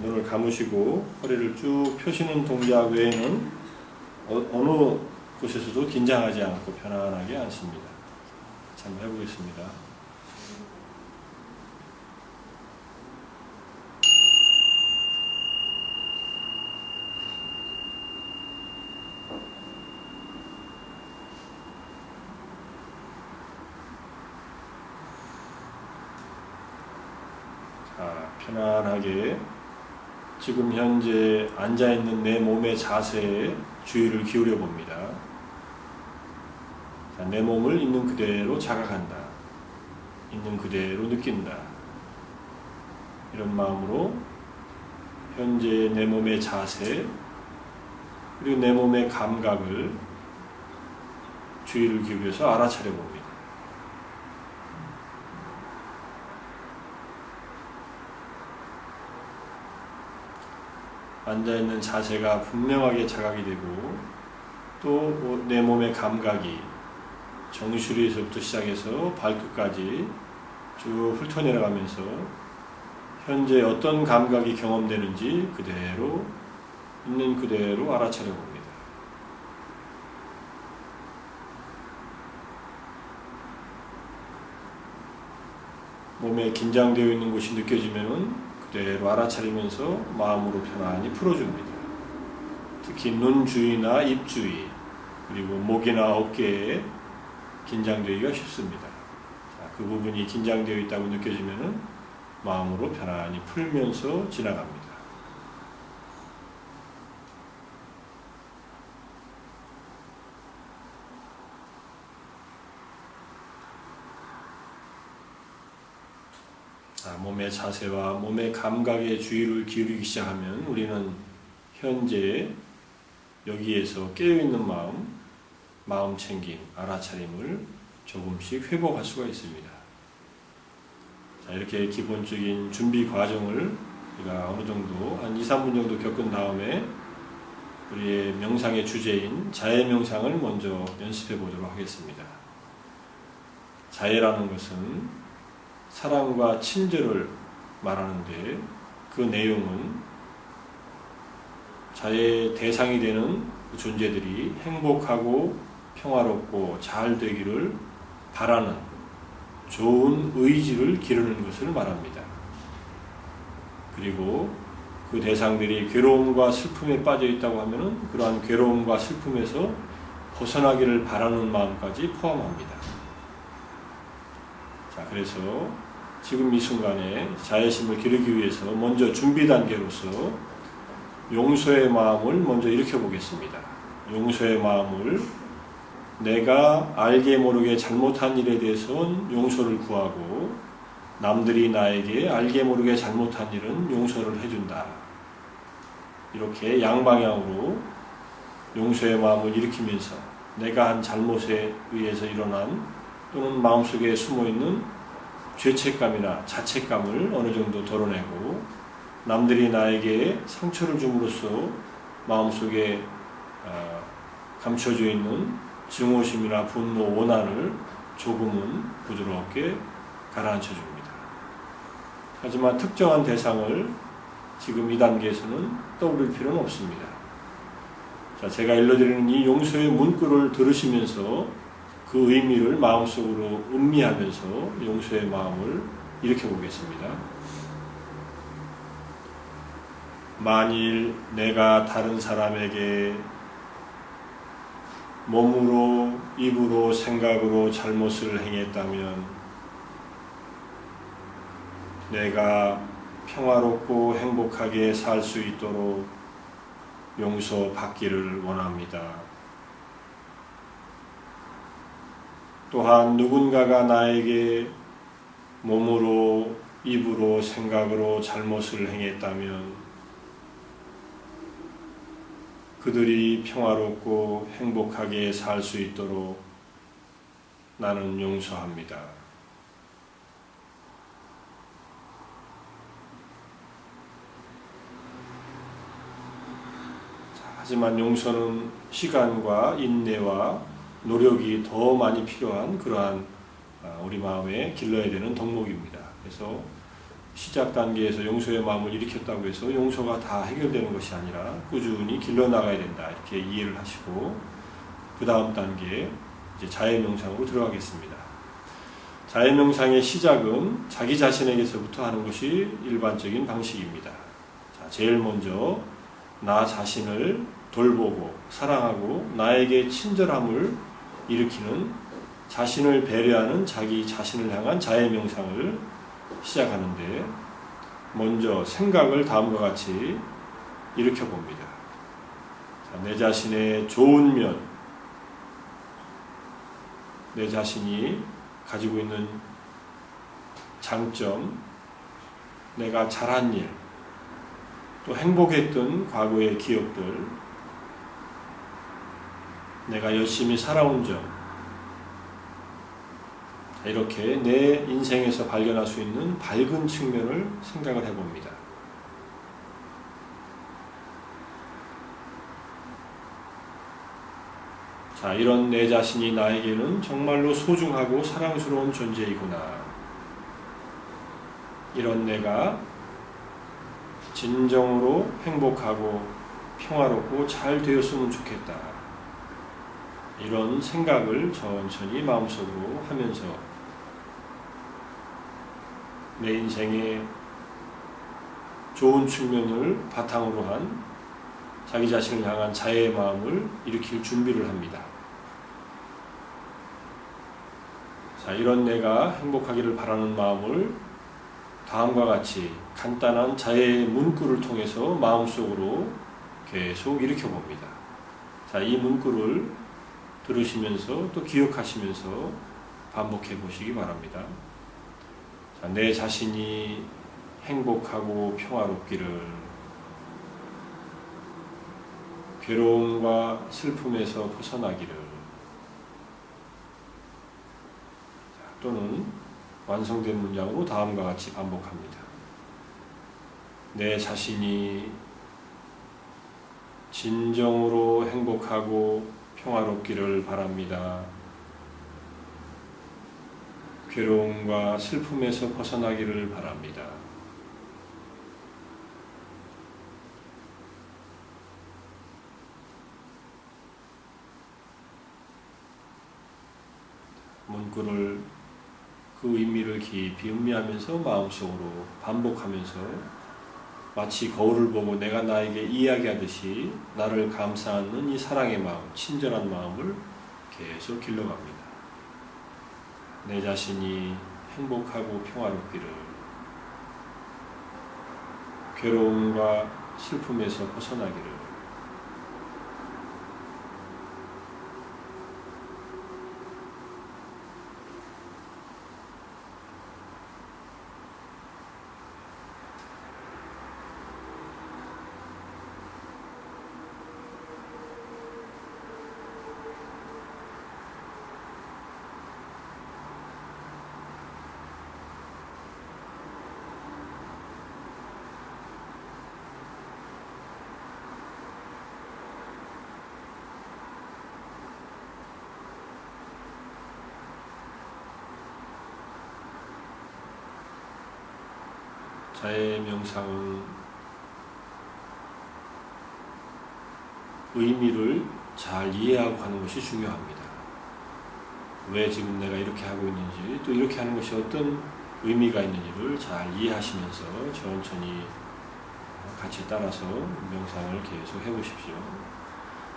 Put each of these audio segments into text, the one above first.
눈을 감으시고 허리를 쭉 펴시는 동작 외에는 어느 곳에서도 긴장하지 않고 편안하게 앉습니다. 한번 해보겠습니다. 편안하게 지금 현재 앉아있는 내 몸의 자세에 주의를 기울여 봅니다. 내 몸을 있는 그대로 자각한다. 있는 그대로 느낀다. 이런 마음으로 현재 내 몸의 자세 그리고 내 몸의 감각을 주의를 기울여서 알아차려 봅니다. 앉아있는 자세가 분명하게 자각이 되고 또 내 몸의 감각이 정수리에서부터 시작해서 발끝까지 쭉 훑어내려가면서 현재 어떤 감각이 경험되는지 그대로 있는 그대로 알아차려 봅니다. 몸에 긴장되어 있는 곳이 느껴지면은 그대로 알아차리면서 마음으로 편안히 풀어줍니다. 특히 눈 주위나 입 주위 그리고 목이나 어깨에 긴장되기가 쉽습니다. 그 부분이 긴장되어 있다고 느껴지면은 마음으로 편안히 풀면서 지나갑니다. 몸의 자세와 몸의 감각에 주의를 기울이기 시작하면 우리는 현재 여기에서 깨어있는 마음 챙김, 알아차림을 조금씩 회복할 수가 있습니다. 이렇게 기본적인 준비 과정을 우리가 어느 정도 한 2-3분 정도 겪은 다음에 우리의 명상의 주제인 자해 명상을 먼저 연습해 보도록 하겠습니다. 자해라는 것은 사랑과 친절을 말하는데 그 내용은 자해의 대상이 되는 존재들이 행복하고 평화롭고 잘 되기를 바라는 좋은 의지를 기르는 것을 말합니다. 그리고 그 대상들이 괴로움과 슬픔에 빠져 있다고 하면 그러한 괴로움과 슬픔에서 벗어나기를 바라는 마음까지 포함합니다. 그래서 지금 이 순간에 자애심을 기르기 위해서 먼저 준비 단계로서 용서의 마음을 먼저 일으켜보겠습니다. 용서의 마음을 내가 알게 모르게 잘못한 일에 대해서는 용서를 구하고 남들이 나에게 알게 모르게 잘못한 일은 용서를 해준다. 이렇게 양방향으로 용서의 마음을 일으키면서 내가 한 잘못에 의해서 일어난 또는 마음속에 숨어있는 죄책감이나 자책감을 어느 정도 덜어내고 남들이 나에게 상처를 줌으로써 마음속에 감춰져 있는 증오심이나 분노, 원한을 조금은 부드럽게 가라앉혀 줍니다. 하지만 특정한 대상을 지금 이 단계에서는 떠올릴 필요는 없습니다. 제가 일러드리는 이 용서의 문구를 들으시면서 그 의미를 마음속으로 음미하면서 용서의 마음을 일으켜보겠습니다. 만일 내가 다른 사람에게 몸으로, 입으로, 생각으로 잘못을 행했다면 내가 평화롭고 행복하게 살 수 있도록 용서받기를 원합니다. 또한 누군가가 나에게 몸으로, 입으로, 생각으로 잘못을 행했다면 그들이 평화롭고 행복하게 살 수 있도록 나는 용서합니다. 하지만 용서는 시간과 인내와 노력이 더 많이 필요한 그러한 우리 마음에 길러야 되는 덕목입니다. 그래서 시작 단계에서 용서의 마음을 일으켰다고 해서 용서가 다 해결되는 것이 아니라 꾸준히 길러나가야 된다. 이렇게 이해를 하시고 그 다음 단계 이제 자해명상으로 들어가겠습니다. 자해명상의 시작은 자기 자신에게서부터 하는 것이 일반적인 방식입니다. 자, 제일 먼저 나 자신을 돌보고 사랑하고 나에게 친절함을 일으키는 자신을 배려하는 자기 자신을 향한 자해명상을 시작하는데 먼저 생각을 다음과 같이 일으켜봅니다. 자, 내 자신의 좋은 면, 내 자신이 가지고 있는 장점, 내가 잘한 일, 또 행복했던 과거의 기억들, 내가 열심히 살아온 점, 이렇게 내 인생에서 발견할 수 있는 밝은 측면을 생각을 해봅니다. 자, 이런 내 자신이 나에게는 정말로 소중하고 사랑스러운 존재이구나. 이런 내가 진정으로 행복하고 평화롭고 잘 되었으면 좋겠다. 이런 생각을 천천히 마음속으로 하면서 내 인생의 좋은 측면을 바탕으로 한 자기 자신을 향한 자애의 마음을 일으킬 준비를 합니다. 자, 이런 내가 행복하기를 바라는 마음을 다음과 같이 간단한 자애의 문구를 통해서 마음속으로 계속 일으켜봅니다. 자, 이 문구를 들으시면서 또 기억하시면서 반복해 보시기 바랍니다. 자, 내 자신이 행복하고 평화롭기를, 괴로움과 슬픔에서 벗어나기를, 또는 완성된 문장으로 다음과 같이 반복합니다. 내 자신이 진정으로 행복하고 평화롭기를 바랍니다. 괴로움과 슬픔에서 벗어나기를 바랍니다. 문구를 그 의미를 깊이 음미하면서 마음속으로 반복하면서 마치 거울을 보고 내가 나에게 이야기하듯이 나를 감싸는 이 사랑의 마음, 친절한 마음을 계속 길러갑니다. 내 자신이 행복하고 평화롭기를, 괴로움과 슬픔에서 벗어나기를, 자해 명상은 의미를 잘 이해하고 하는 것이 중요합니다. 왜 지금 내가 이렇게 하고 있는지, 또 이렇게 하는 것이 어떤 의미가 있는지를 잘 이해하시면서 천천히 같이 따라서 명상을 계속 해보십시오.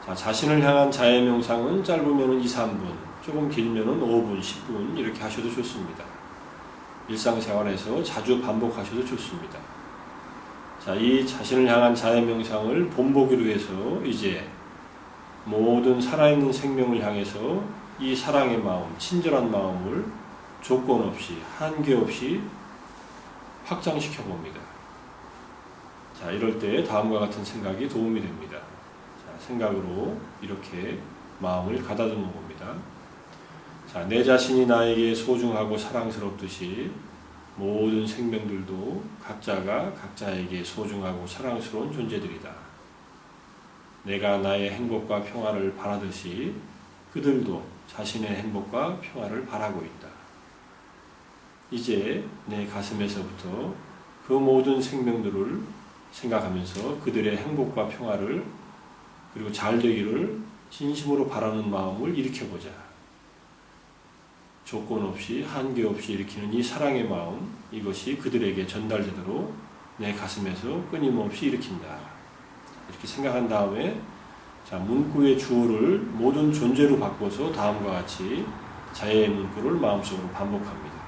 자, 자신을 향한 자해 명상은 짧으면 2, 3분, 조금 길면 5분, 10분 이렇게 하셔도 좋습니다. 일상생활에서 자주 반복하셔도 좋습니다. 자, 이 자신을 향한 자해 명상을 본보기로 해서 이제 모든 살아있는 생명을 향해서 이 사랑의 마음, 친절한 마음을 조건 없이, 한계 없이 확장시켜 봅니다. 자, 이럴 때 다음과 같은 생각이 도움이 됩니다. 자, 생각으로 이렇게 마음을 가다듬어 봅니다. 자, 내 자신이 나에게 소중하고 사랑스럽듯이 모든 생명들도 각자가 각자에게 소중하고 사랑스러운 존재들이다. 내가 나의 행복과 평화를 바라듯이 그들도 자신의 행복과 평화를 바라고 있다. 이제 내 가슴에서부터 그 모든 생명들을 생각하면서 그들의 행복과 평화를 그리고 잘 되기를 진심으로 바라는 마음을 일으켜보자. 조건 없이 한계 없이 일으키는 이 사랑의 마음, 이것이 그들에게 전달되도록 내 가슴에서 끊임없이 일으킨다. 이렇게 생각한 다음에 자, 문구의 주어를 모든 존재로 바꿔서 다음과 같이 자해의 문구를 마음속으로 반복합니다.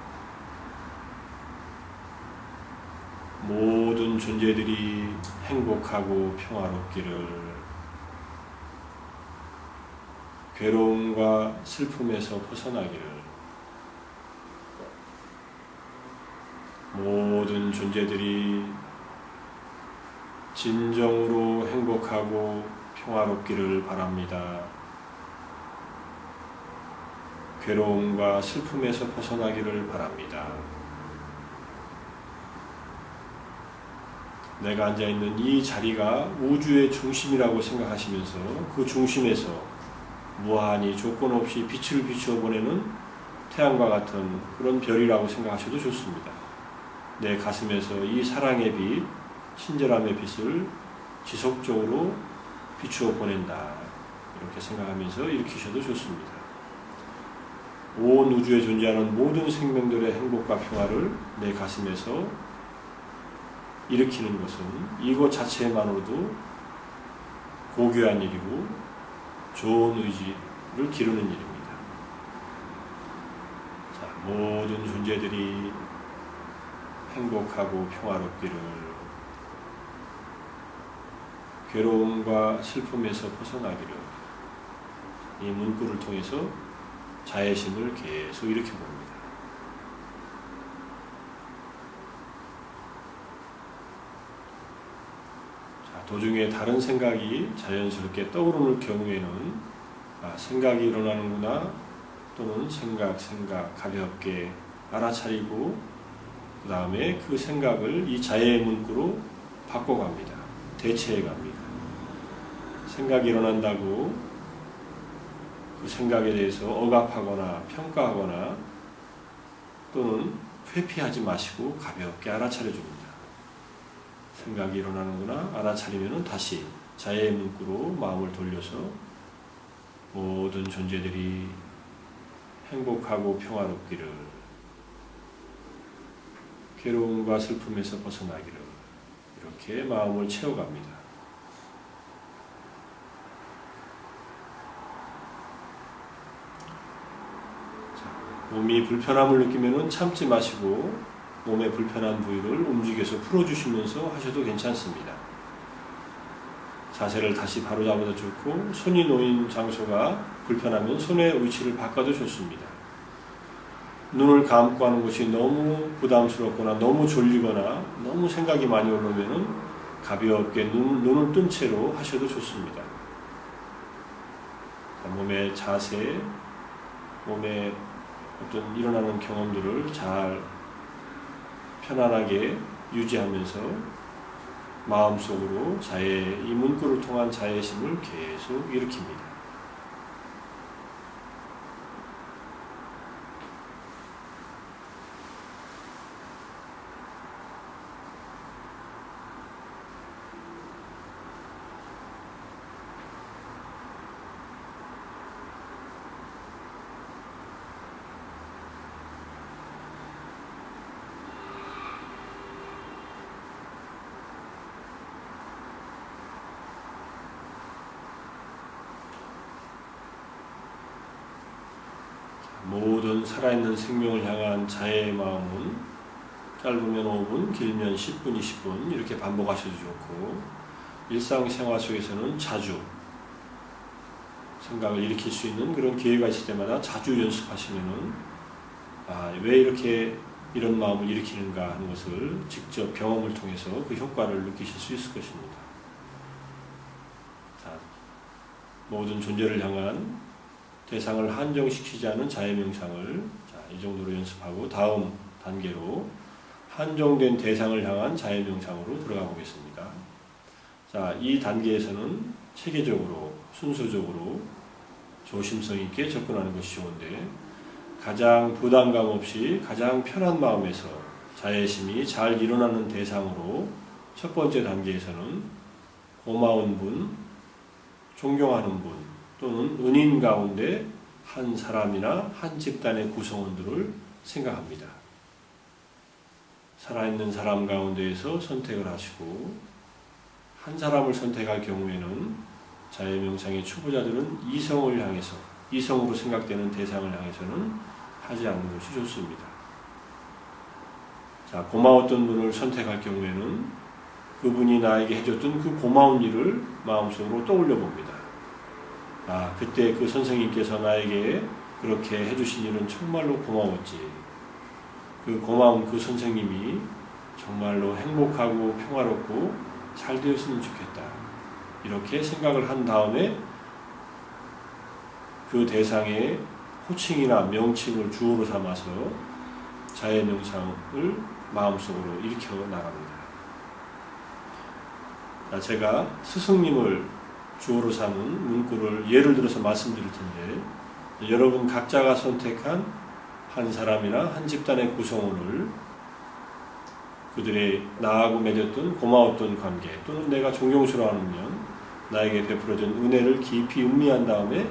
모든 존재들이 행복하고 평화롭기를, 괴로움과 슬픔에서 벗어나기를, 모든 존재들이 진정으로 행복하고 평화롭기를 바랍니다. 괴로움과 슬픔에서 벗어나기를 바랍니다. 내가 앉아있는 이 자리가 우주의 중심이라고 생각하시면서 그 중심에서 무한히 조건 없이 빛을 비추어 보내는 태양과 같은 그런 별이라고 생각하셔도 좋습니다. 내 가슴에서 이 사랑의 빛, 친절함의 빛을 지속적으로 비추어 보낸다. 이렇게 생각하면서 일으키셔도 좋습니다. 온 우주에 존재하는 모든 생명들의 행복과 평화를 내 가슴에서 일으키는 것은 이것 자체만으로도 고귀한 일이고 좋은 의지를 기르는 일입니다. 자, 모든 존재들이 행복하고 평화롭기를, 괴로움과 슬픔에서 벗어나기를, 이 문구를 통해서 자애심을 계속 일으켜봅니다. 자, 도중에 다른 생각이 자연스럽게 떠오르는 경우에는 생각이 일어나는구나, 또는 생각 가볍게 알아차리고 그 다음에 그 생각을 이 자애의 문구로 바꿔갑니다. 대체해갑니다. 생각이 일어난다고 그 생각에 대해서 억압하거나 평가하거나 또는 회피하지 마시고 가볍게 알아차려줍니다. 생각이 일어나는구나 알아차리면 다시 자애의 문구로 마음을 돌려서 모든 존재들이 행복하고 평화롭기를, 괴로움과 슬픔에서 벗어나기를, 이렇게 마음을 채워갑니다. 자, 몸이 불편함을 느끼면 참지 마시고 몸의 불편한 부위를 움직여서 풀어주시면서 하셔도 괜찮습니다. 자세를 다시 바로잡아도 좋고, 손이 놓인 장소가 불편하면 손의 위치를 바꿔도 좋습니다. 눈을 감고 하는 것이 너무 부담스럽거나 너무 졸리거나 너무 생각이 많이 올라오면 가볍게 눈을 뜬 채로 하셔도 좋습니다. 몸의 자세, 몸의 어떤 일어나는 경험들을 잘 편안하게 유지하면서 마음속으로 이 문구를 통한 자애심을 계속 일으킵니다. 모든 살아있는 생명을 향한 자애의 마음은 짧으면 5분, 길면 10분, 20분 이렇게 반복하셔도 좋고, 일상생활 속에서는 자주 생각을 일으킬 수 있는 그런 기회가 있을 때마다 자주 연습하시면은 왜 이렇게 이런 마음을 일으키는가 하는 것을 직접 경험을 통해서 그 효과를 느끼실 수 있을 것입니다. 자, 모든 존재를 향한 대상을 한정시키지 않은 자애명상을 이 정도로 연습하고 다음 단계로 한정된 대상을 향한 자애명상으로 들어가 보겠습니다. 자, 이 단계에서는 체계적으로 순서적으로 조심성 있게 접근하는 것이 좋은데, 가장 부담감 없이 가장 편한 마음에서 자애심이 잘 일어나는 대상으로 첫 번째 단계에서는 고마운 분, 존경하는 분 또는 은인 가운데 한 사람이나 한 집단의 구성원들을 생각합니다. 살아있는 사람 가운데에서 선택을 하시고 한 사람을 선택할 경우에는 자애 명상의 초보자들은 이성을 향해서 이성으로 생각되는 대상을 향해서는 하지 않는 것이 좋습니다. 자, 고마웠던 분을 선택할 경우에는 그분이 나에게 해줬던 그 고마운 일을 마음속으로 떠올려 봅니다. 아, 그때 그 선생님께서 나에게 그렇게 해주신 일은 정말로 고마웠지. 그 고마운 그 선생님이 정말로 행복하고 평화롭고 잘 되었으면 좋겠다. 이렇게 생각을 한 다음에 그 대상의 호칭이나 명칭을 주어로 삼아서 자애 명상을 마음속으로 일으켜 나갑니다. 자, 제가 스승님을 주어로 삼은 문구를 예를 들어서 말씀드릴 텐데, 여러분 각자가 선택한 한 사람이나 한 집단의 구성원을 그들의 나하고 맺었던 고마웠던 관계 또는 내가 존경스러워하는 면, 나에게 베풀어준 은혜를 깊이 음미한 다음에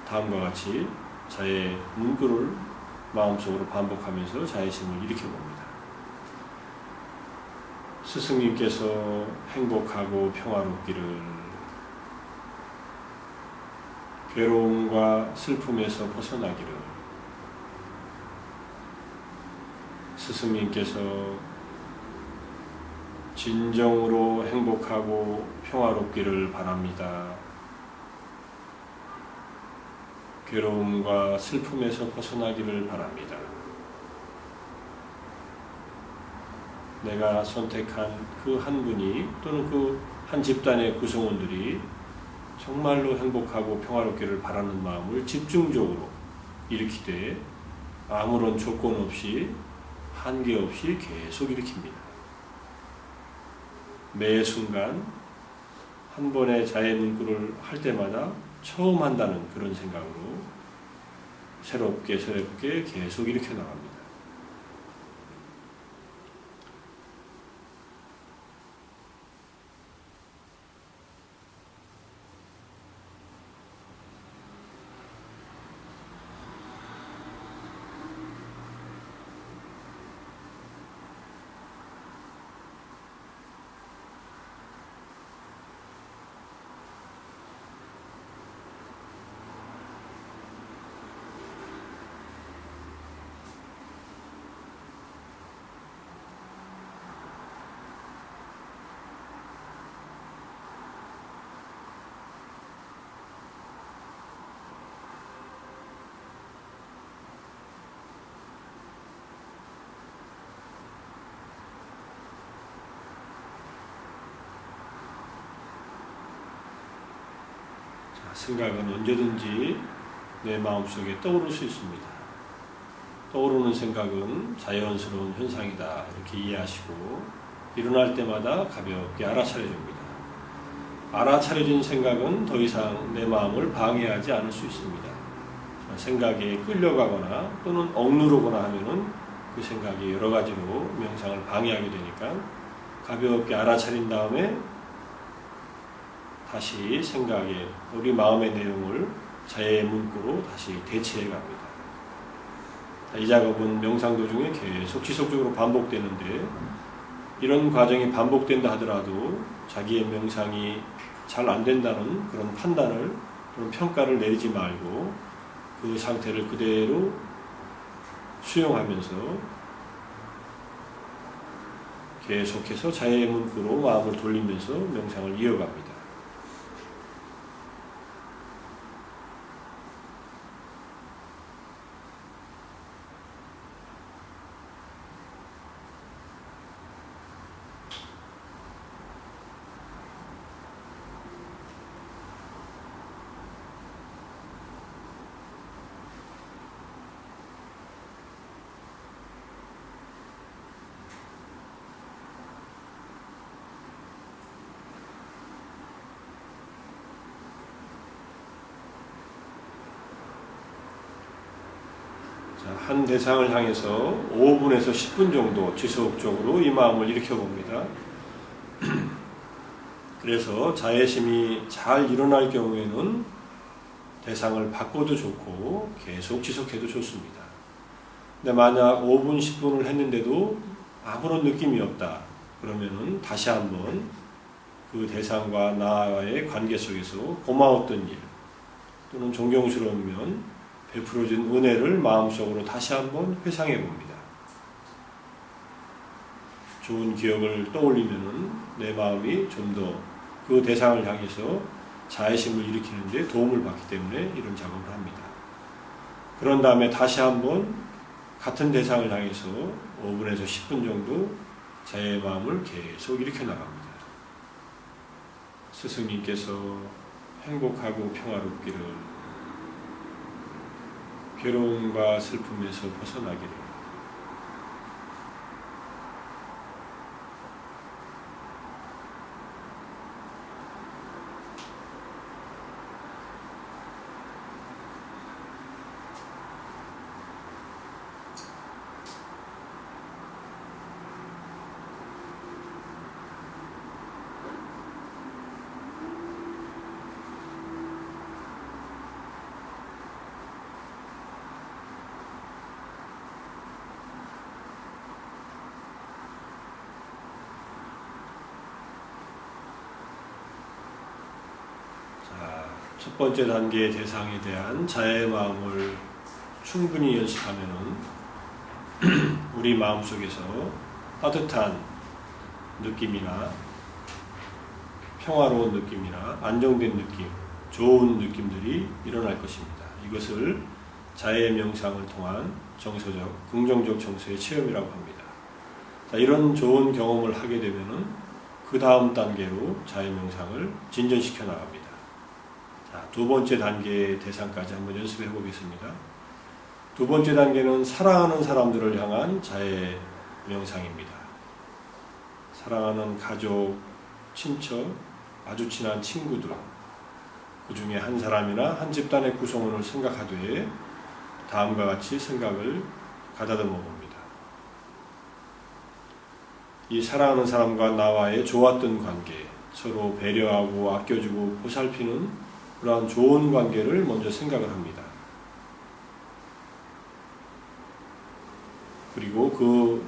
다음과 같이 자의 문구를 마음속으로 반복하면서 자애심을 일으켜봅니다. 스승님께서 행복하고 평화롭기를, 괴로움과 슬픔에서 벗어나기를, 스승님께서 진정으로 행복하고 평화롭기를 바랍니다. 괴로움과 슬픔에서 벗어나기를 바랍니다. 내가 선택한 그 한 분이 또는 그 한 집단의 구성원들이 정말로 행복하고 평화롭기를 바라는 마음을 집중적으로 일으키되 아무런 조건 없이 한계 없이 계속 일으킵니다. 매 순간 한 번의 자애 문구를 할 때마다 처음 한다는 그런 생각으로 새롭게 계속 일으켜 나갑니다. 생각은 언제든지 내 마음속에 떠오를 수 있습니다. 떠오르는 생각은 자연스러운 현상이다 이렇게 이해하시고 일어날 때마다 가볍게 알아차려줍니다. 알아차려진 생각은 더 이상 내 마음을 방해하지 않을 수 있습니다. 생각에 끌려가거나 또는 억누르거나 하면은 그 생각이 여러 가지로 명상을 방해하게 되니까 가볍게 알아차린 다음에 다시 생각에 우리 마음의 내용을 자애의 문구로 다시 대체해 갑니다. 이 작업은 명상 도중에 계속 지속적으로 반복되는데 이런 과정이 반복된다 하더라도 자기의 명상이 잘 안 된다는 그런 판단을 그런 평가를 내리지 말고 그 상태를 그대로 수용하면서 계속해서 자애의 문구로 마음을 돌리면서 명상을 이어갑니다. 한 대상을 향해서 5분에서 10분 정도 지속적으로 이 마음을 일으켜 봅니다. 그래서 자애심이 잘 일어날 경우에는 대상을 바꿔도 좋고 계속 지속해도 좋습니다. 근데 만약 5분, 10분을 했는데도 아무런 느낌이 없다. 그러면은 다시 한번 그 대상과 나와의 관계 속에서 고마웠던 일 또는 존경스러우면 베풀어진 은혜를 마음속으로 다시 한번 회상해 봅니다. 좋은 기억을 떠올리면은 내 마음이 좀 더 그 대상을 향해서 자애심을 일으키는데 도움을 받기 때문에 이런 작업을 합니다. 그런 다음에 다시 한번 같은 대상을 향해서 5분에서 10분 정도 자애의 마음을 계속 일으켜 나갑니다. 스승님께서 행복하고 평화롭기를, 괴로움과 슬픔에서 벗어나기를. 첫 번째 단계의 대상에 대한 자애의 마음을 충분히 연습하면은 우리 마음속에서 따뜻한 느낌이나 평화로운 느낌이나 안정된 느낌, 좋은 느낌들이 일어날 것입니다. 이것을 자애의 명상을 통한 정서적, 긍정적 정서의 체험이라고 합니다. 자, 이런 좋은 경험을 하게 되면은 그 다음 단계로 자애 명상을 진전시켜 나갑니다. 자, 두 번째 단계의 대상까지 한번 연습해 보겠습니다. 두 번째 단계는 사랑하는 사람들을 향한 자애 명상입니다. 사랑하는 가족, 친척, 아주 친한 친구들, 그 중에 한 사람이나 한 집단의 구성원을 생각하되 다음과 같이 생각을 가다듬어 봅니다. 이 사랑하는 사람과 나와의 좋았던 관계, 서로 배려하고 아껴주고 보살피는 그러한 좋은 관계를 먼저 생각을 합니다. 그리고 그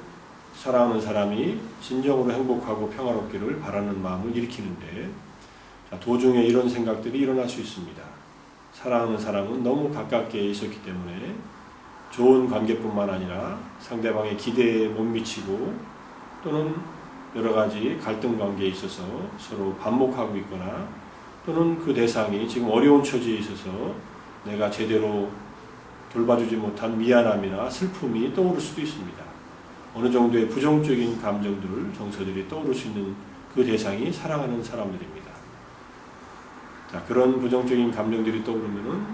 사랑하는 사람이 진정으로 행복하고 평화롭기를 바라는 마음을 일으키는데, 도중에 이런 생각들이 일어날 수 있습니다. 사랑하는 사람은 너무 가깝게 있었기 때문에 좋은 관계뿐만 아니라 상대방의 기대에 못 미치고 또는 여러 가지 갈등 관계에 있어서 서로 반목하고 있거나 또는 그 대상이 지금 어려운 처지에 있어서 내가 제대로 돌봐주지 못한 미안함이나 슬픔이 떠오를 수도 있습니다. 어느 정도의 부정적인 감정들, 정서들이 떠오를 수 있는 그 대상이 사랑하는 사람들입니다. 자, 그런 부정적인 감정들이 떠오르면은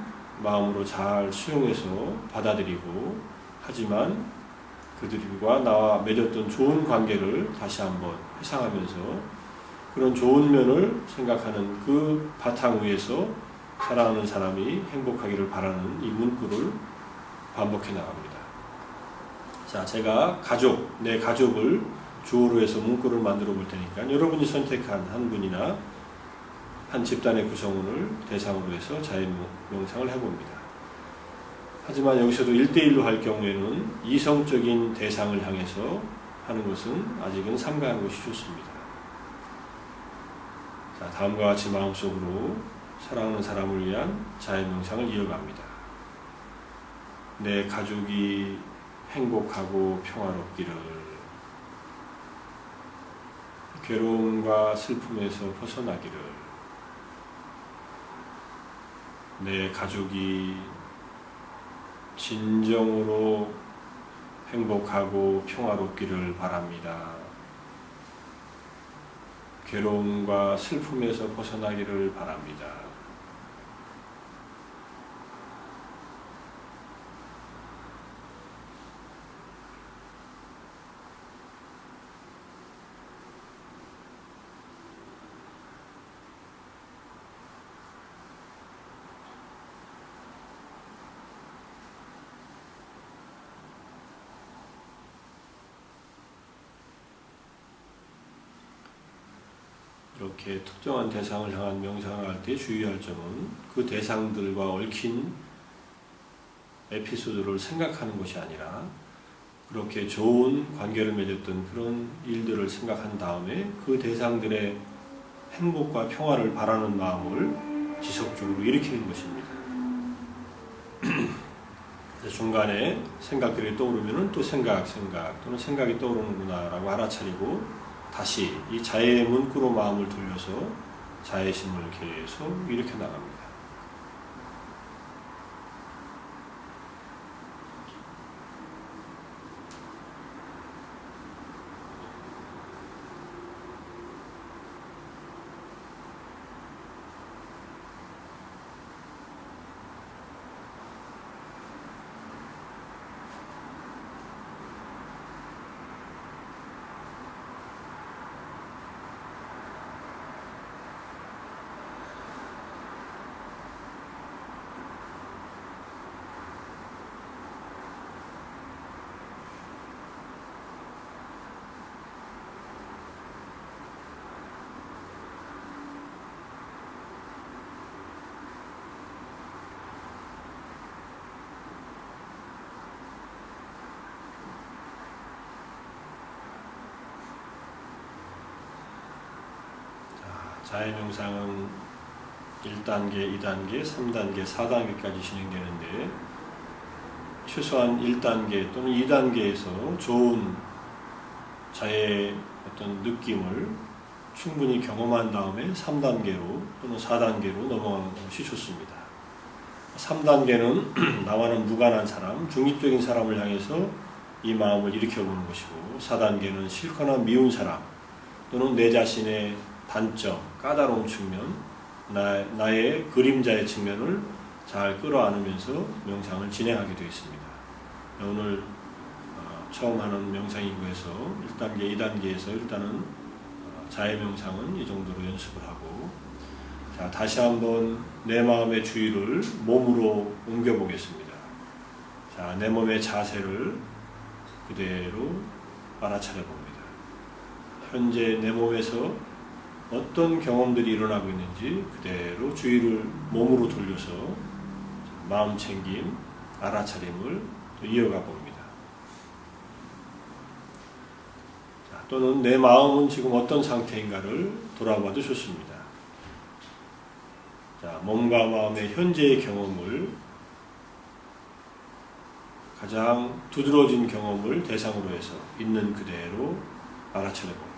마음으로 잘 수용해서 받아들이고, 하지만 그들과 나와 맺었던 좋은 관계를 다시 한번 회상하면서 그런 좋은 면을 생각하는 그 바탕 위에서 사랑하는 사람이 행복하기를 바라는 이 문구를 반복해 나갑니다. 자, 제가 내 가족을 주어로 해서 문구를 만들어 볼 테니까 여러분이 선택한 한 분이나 한 집단의 구성원을 대상으로 해서 자애 명상을 해봅니다. 하지만 여기서도 1대1로 할 경우에는 이성적인 대상을 향해서 하는 것은 아직은 삼가하는 것이 좋습니다. 자, 다음과 같이 마음속으로 사랑하는 사람을 위한 자애 명상을 이어갑니다. 내 가족이 행복하고 평화롭기를, 괴로움과 슬픔에서 벗어나기를, 내 가족이 진정으로 행복하고 평화롭기를 바랍니다. 괴로움과 슬픔에서 벗어나기를 바랍니다. 그렇게 특정한 대상을 향한 명상을 할 때 주의할 점은 그 대상들과 얽힌 에피소드를 생각하는 것이 아니라 그렇게 좋은 관계를 맺었던 그런 일들을 생각한 다음에 그 대상들의 행복과 평화를 바라는 마음을 지속적으로 일으키는 것입니다. 중간에 생각들이 떠오르면 또 생각 또는 생각이 떠오르는구나 라고 알아차리고 다시 이 자애의 문구로 마음을 돌려서 자애심을 계속 일으켜 나갑니다. 자해 명상은 1단계, 2단계, 3단계, 4단계까지 진행되는데 최소한 1단계 또는 2단계에서 좋은 자해의 어떤 느낌을 충분히 경험한 다음에 3단계로 또는 4단계로 넘어가는 것이 좋습니다. 3단계는 나와는 무관한 사람, 중립적인 사람을 향해서 이 마음을 일으켜보는 것이고 4단계는 싫거나 미운 사람 또는 내 자신의 단점, 까다로운 측면, 나의 그림자의 측면을 잘 끌어안으면서 명상을 진행하게 되어 있습니다. 오늘 처음 하는 명상인구에서 1단계, 2단계에서 일단은 자해 명상은 이 정도로 연습을 하고 자, 다시 한번 내 마음의 주의를 몸으로 옮겨 보겠습니다. 자, 내 몸의 자세를 그대로 알아차려 봅니다. 현재 내 몸에서 어떤 경험들이 일어나고 있는지 그대로 주의를 몸으로 돌려서 마음 챙김, 알아차림을 또 이어가 봅니다. 자, 또는 내 마음은 지금 어떤 상태인가를 돌아봐도 좋습니다. 자, 몸과 마음의 현재의 경험을 가장 두드러진 경험을 대상으로 해서 있는 그대로 알아차려 봅니다.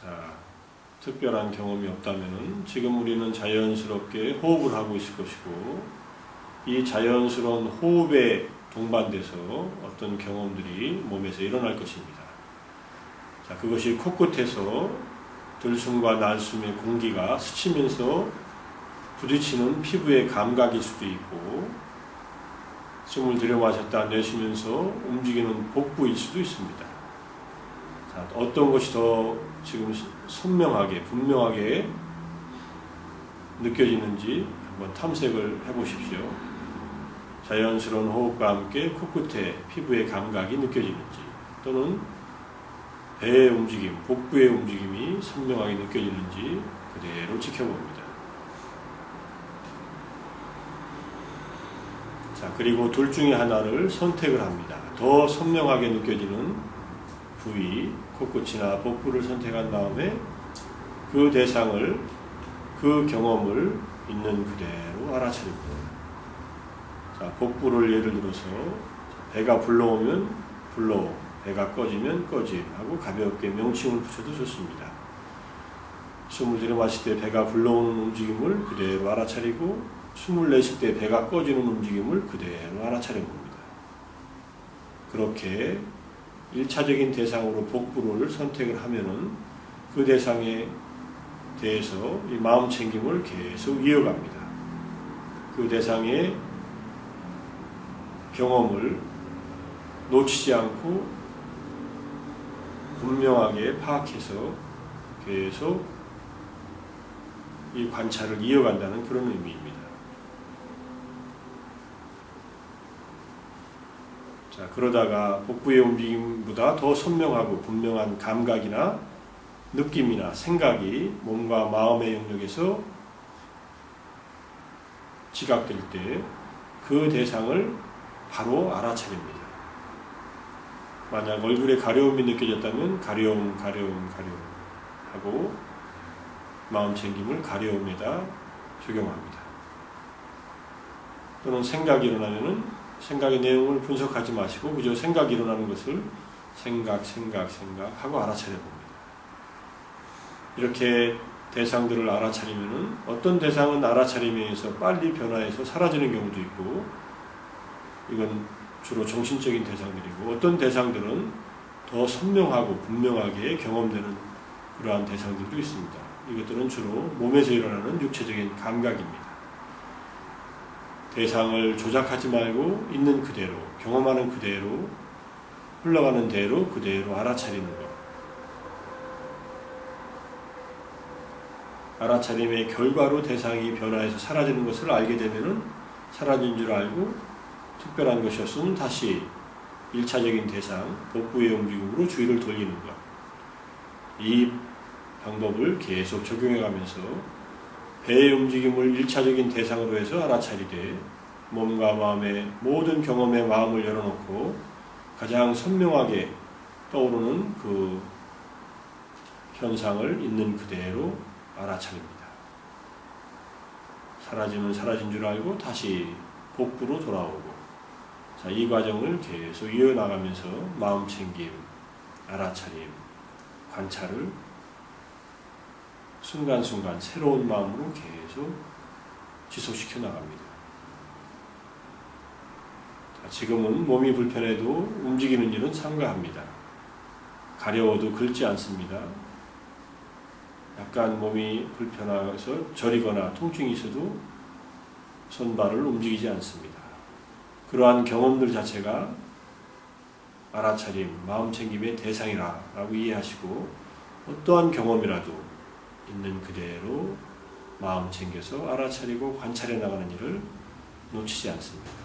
자, 특별한 경험이 없다면 지금 우리는 자연스럽게 호흡을 하고 있을 것이고 이 자연스러운 호흡에 동반돼서 어떤 경험들이 몸에서 일어날 것입니다. 자, 그것이 코끝에서 들숨과 날숨의 공기가 스치면서 부딪히는 피부의 감각일 수도 있고 숨을 들여 마셨다 내쉬면서 움직이는 복부일 수도 있습니다. 자, 어떤 것이 더 지금 선명하게, 분명하게 느껴지는지 한번 탐색을 해보십시오. 자연스러운 호흡과 함께 코끝에 피부의 감각이 느껴지는지 또는 배의 움직임, 복부의 움직임이 선명하게 느껴지는지 그대로 지켜봅니다. 자, 그리고 둘 중에 하나를 선택을 합니다. 더 선명하게 느껴지는 부위, 코끝이나 복부를 선택한 다음에 그 대상을, 그 경험을 있는 그대로 알아차립니다. 자, 복부를 예를 들어서 배가 불러오면 불러오, 배가 꺼지면 꺼짐 하고 가볍게 명칭을 붙여도 좋습니다. 숨을 들여 마실 때 배가 불러오는 움직임을 그대로 알아차리고 숨을 내쉴 때 배가 꺼지는 움직임을 그대로 알아차려 봅니다. 그렇게 1차적인 대상으로 복부를 선택을 하면은 그 대상에 대해서 이 마음 챙김을 계속 이어갑니다. 그 대상의 경험을 놓치지 않고 분명하게 파악해서 계속 이 관찰을 이어간다는 그런 의미입니다. 자, 그러다가 복부의 움직임보다 더 선명하고 분명한 감각이나 느낌이나 생각이 몸과 마음의 영역에서 지각될 때 그 대상을 바로 알아차립니다. 만약 얼굴에 가려움이 느껴졌다면 가려움 하고 마음 챙김을 가려움에다 적용합니다. 또는 생각이 일어나면은 생각의 내용을 분석하지 마시고 그저 생각이 일어나는 것을 생각 하고 알아차려 봅니다. 이렇게 대상들을 알아차리면은 어떤 대상은 알아차림에 의해서 빨리 변화해서 사라지는 경우도 있고, 이건 주로 정신적인 대상들이고, 어떤 대상들은 더 선명하고 분명하게 경험되는 그러한 대상들도 있습니다. 이것들은 주로 몸에서 일어나는 육체적인 감각입니다. 대상을 조작하지 말고 있는 그대로, 경험하는 그대로, 흘러가는 대로 그대로 알아차리는 것. 알아차림의 결과로 대상이 변화해서 사라지는 것을 알게 되면은 사라진 줄 알고 특별한 것이었으면 다시 1차적인 대상, 복부의 움직임으로 주의를 돌리는 것. 이 방법을 계속 적용해가면서 배의 움직임을 1차적인 대상으로 해서 알아차리되 몸과 마음의 모든 경험에 마음을 열어놓고 가장 선명하게 떠오르는 그 현상을 있는 그대로 알아차립니다. 사라지면 사라진 줄 알고 다시 복부로 돌아오고, 자, 이 과정을 계속 이어나가면서 마음챙김, 알아차림, 관찰을 순간순간 새로운 마음으로 계속 지속시켜 나갑니다. 자, 지금은 몸이 불편해도 움직이는 일은 삼가합니다. 가려워도 긁지 않습니다. 약간 몸이 불편해서 저리거나 통증이 있어도 손발을 움직이지 않습니다. 그러한 경험들 자체가 알아차림, 마음챙김의 대상이라고 이해하시고 어떠한 경험이라도 있는 그대로 마음 챙겨서 알아차리고 관찰해 나가는 일을 놓치지 않습니다.